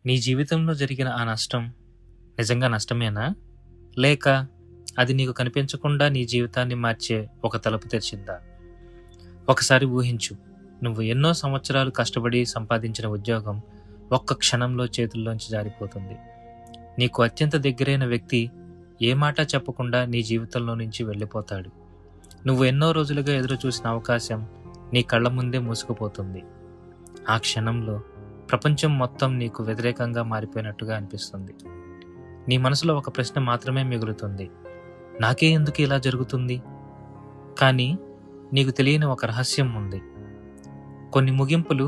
నీ జీవితంలో జరిగిన ఆ నష్టం నిజంగా నష్టమేనా? లేక అది నీకు కనిపించకుండా నీ జీవితాన్ని మార్చే ఒక తలుపు తెరిచిందా? ఒకసారి ఊహించు. నువ్వు ఎన్నో సంవత్సరాలు కష్టపడి సంపాదించిన ఉద్యోగం ఒక్క క్షణంలో చేతుల్లోంచి జారిపోతుంది. నీకు అత్యంత దగ్గరైన వ్యక్తి ఏ మాట చెప్పకుండా నీ జీవితంలో నుంచి వెళ్ళిపోతాడు. నువ్వు ఎన్నో రోజులుగా ఎదురు చూసిన అవకాశం నీ కళ్ళ ముందే మూసుకుపోతుంది. ఆ క్షణంలో ప్రపంచం మొత్తం నీకు వ్యతిరేకంగా మారిపోయినట్టుగా అనిపిస్తుంది. నీ మనసులో ఒక ప్రశ్న మాత్రమే మిగులుతుంది. నాకే ఎందుకు ఇలా జరుగుతుంది? కానీ నీకు తెలియని ఒక రహస్యం ఉంది. కొన్ని ముగింపులు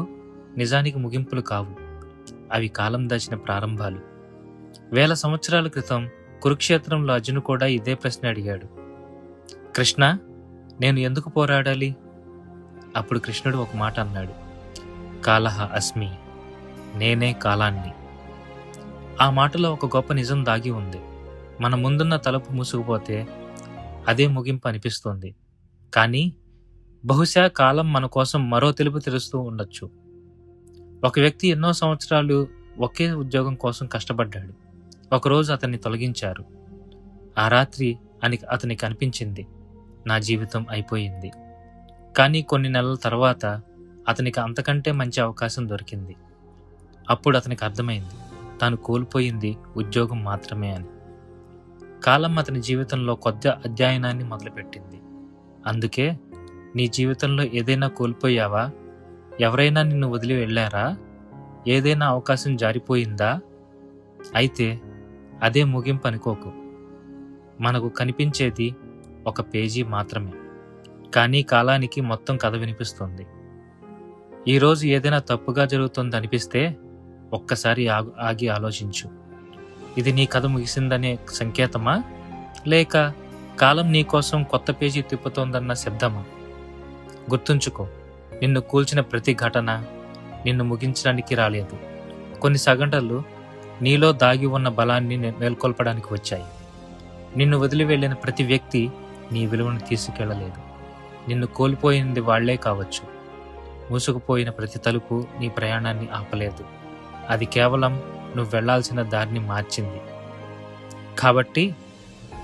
నిజానికి ముగింపులు కావు. అవి కాలం దాచిన ప్రారంభాలు. 1000 సంవత్సరాల క్రితం కురుక్షేత్రంలో అర్జును కూడా ఇదే ప్రశ్న అడిగాడు. కృష్ణ, నేను ఎందుకు పోరాడాలి? అప్పుడు కృష్ణుడు ఒక మాట అన్నాడు. కాలహ అస్మి, నేనే కాలాన్ని. ఆ మాటలో ఒక గొప్ప నిజం దాగి ఉంది. మన ముందున్న తలుపు మూసుకుపోతే అదే ముగింపు అనిపిస్తుంది. కానీ బహుశా కాలం మన కోసం మరో తలుపు తెరుస్తూ ఉండొచ్చు. ఒక వ్యక్తి ఎన్నో సంవత్సరాలు ఒకే ఉద్యోగం కోసం కష్టపడ్డాడు. ఒకరోజు అతన్ని తొలగించారు. ఆ రాత్రి అతనికి అనిపించింది, నా జీవితం అయిపోయింది. కానీ కొన్ని నెలల తర్వాత అతనికి అంతకంటే మంచి అవకాశం దొరికింది. అప్పుడు అతనికి అర్థమైంది, తాను కోల్పోయింది ఉద్యోగం మాత్రమే అని. కాలం అతని జీవితంలో కొత్త అధ్యయనాన్ని మొదలుపెట్టింది. అందుకే నీ జీవితంలో ఏదైనా కోల్పోయావా? ఎవరైనా నిన్ను వదిలి వెళ్ళారా? ఏదైనా అవకాశం జారిపోయిందా? అయితే అదే ముగింపు అనుకోకు. మనకు కనిపించేది ఒక పేజీ మాత్రమే. కానీ కాలానికి మొత్తం కథ వినిపిస్తుంది. ఈరోజు ఏదైనా తప్పుగా జరుగుతుంది అనిపిస్తే ఒక్కసారి ఆగి ఆలోచించు. ఇది నీ కథ ముగిసిందనే సంకేతమా? లేక కాలం నీ కోసం కొత్త పేజీ తిప్పుతోందన్న శబ్దమా? గుర్తుంచుకో, నిన్ను కూల్చిన ప్రతి ఘటన నిన్ను ముగించడానికి రాలేదు. కొన్ని సంఘటనలు నీలో దాగి ఉన్న బలాన్ని మేల్కొల్పడానికి వచ్చాయి. నిన్ను వదిలి వెళ్ళిన ప్రతి వ్యక్తి నీ విలువను తీసుకెళ్లలేదు. నిన్ను కోల్పోయింది వాళ్లే కావచ్చు. మూసుకుపోయిన ప్రతి తలుపు నీ ప్రయాణాన్ని ఆపలేదు. అది కేవలం నువ్వు వెళ్లాల్సిన దారిని మార్చింది. కాబట్టి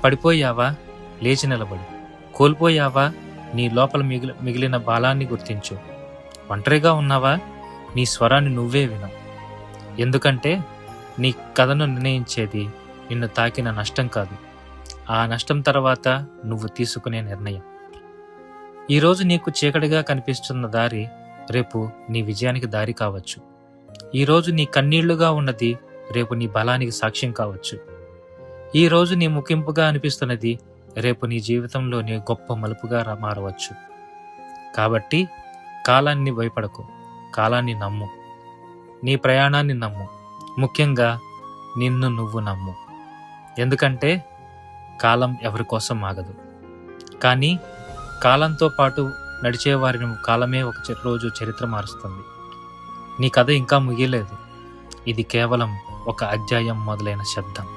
పడిపోయావా? లేచి నిలబడు. కోల్పోయావా? నీ లోపల మిగిలిన బలాన్ని గుర్తించు. ఒంటరిగా ఉన్నావా? నీ స్వరాన్ని నువ్వే విను. ఎందుకంటే నీ కథను నిర్ణయించేది నిన్ను తాకిన నష్టం కాదు, ఆ నష్టం తర్వాత నువ్వు తీసుకునే నిర్ణయం. ఈరోజు నీకు చీకటిగా కనిపిస్తున్న దారి రేపు నీ విజయానికి దారి కావచ్చు. ఈరోజు నీ కన్నీళ్లుగా ఉన్నది రేపు నీ బలానికి సాక్ష్యం కావచ్చు. ఈరోజు నీ ముగింపుగా అనిపిస్తున్నది రేపు నీ జీవితంలో నీ గొప్ప మలుపుగా మారవచ్చు. కాబట్టి కాలాన్ని భయపడకు, కాలాన్ని నమ్ము. నీ ప్రయాణాన్ని నమ్ము. ముఖ్యంగా నిన్ను నువ్వు నమ్ము. ఎందుకంటే కాలం ఎవరి కోసం ఆగదు. కానీ కాలంతో పాటు నడిచేవారిని కాలమే ఒక రోజు చరిత్ర మారుస్తుంది. నీ కథ ఇంకా ముగియలేదు. ఇది కేవలం ఒక అధ్యాయం మొదలైన శబ్దం.